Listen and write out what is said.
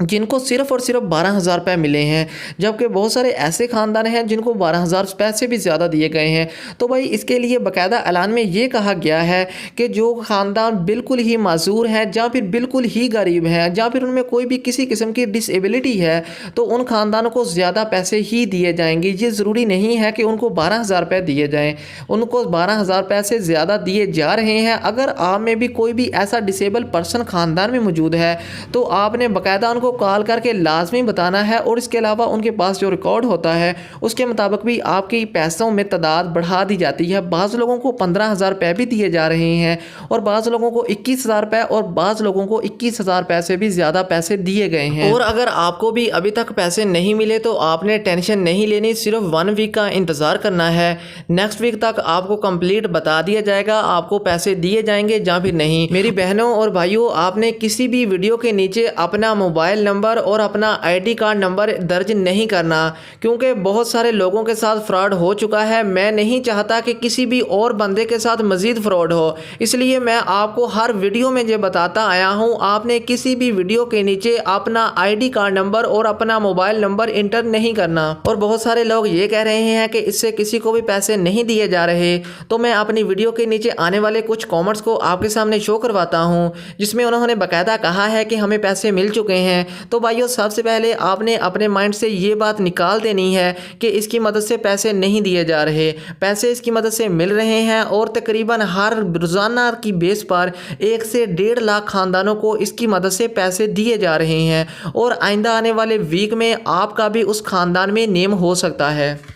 जिनको सिर्फ़ और सिर्फ 12,000 रुपये मिले हैं, जबकि बहुत सारे ऐसे ख़ानदान हैं जिनको 12,000 रुपये से भी ज़्यादा दिए गए हैं। तो भाई इसके लिए बाकायदा ऐलान में ये कहा गया है कि जो ख़ानदान बिल्कुल ही माज़ूर हैं या फिर बिल्कुल ही गरीब हैं या फिर उनमें कोई भी किसी किस्म की डिसेबिलिटी है, तो उन ख़ानदानों को ज़्यादा पैसे ही दिए जाएंगे। ये ज़रूरी नहीं है कि उनको 12,000 रुपये दिए जाएँ, उनको 12,000 रुपये से ज़्यादा दिए जा रहे हैं। अगर आप में भी कोई भी ऐसा डिसेबल पर्सन ख़ानदान में मौजूद है, तो आपने बाकायदा उनको कॉल करके लाजमी बताना है, और इसके अलावा उनके पास जो रिकॉर्ड होता है उसके मुताबिक भी आपकी पैसों में तादाद बढ़ा दी जाती है। बाज़ लोगों को 15,000 रुपये भी दिए जा रहे हैं, और बाज़ लोगों को 21,000 रुपये, और बाज़ लोगों को 21,000 रुपये से भी ज़्यादा पैसे दिए गए हैं। और अगर आपको भी अभी तक पैसे नहीं मिले तो आपने टेंशन नहीं लेनी, सिर्फ 1 वीक का इंतज़ार करना है। नेक्स्ट वीक तक आपको कंप्लीट बता दिया जाएगा आपको पैसे दिए जाएंगे या फिर नहीं। मेरी बहनों और भाइयों, आपने किसी भी वीडियो के नीचे अपना मोबाइल नंबर और अपना आईडी कार्ड नंबर दर्ज नहीं करना, क्योंकि बहुत सारे लोगों के साथ फ्रॉड हो चुका है। मैं नहीं चाहता कि किसी भी और बंदे के साथ मज़ीद फ्रॉड हो, इसलिए मैं आपको हर वीडियो में ये बताता आया हूं, आपने किसी भी वीडियो के नीचे अपना आईडी कार्ड नंबर और अपना मोबाइल नंबर इंटर नहीं करना। और बहुत सारे लोग ये कह रहे हैं कि इससे किसी को भी पैसे नहीं दिए जा रहे, तो मैं अपनी वीडियो के नीचे आने वाले कुछ कॉमेंट्स को आपके सामने शो करवाता हूँ, जिसमें उन्होंने बाकायदा कहा है कि हमें पैसे मिल चुके हैं। तो भाइयों, सबसे पहले आपने अपने माइंड से ये बात निकाल देनी है कि इसकी मदद से पैसे नहीं दिए जा रहे, पैसे इसकी मदद से मिल रहे हैं, और तकरीबन हर रोज़ाना की बेस पर 1 से 1.5 लाख ख़ानदानों को इसकी मदद से पैसे दिए जा रहे हैं। और आइंदा आने वाले वीक में आपका भी उस ख़ानदान में नेम हो सकता है।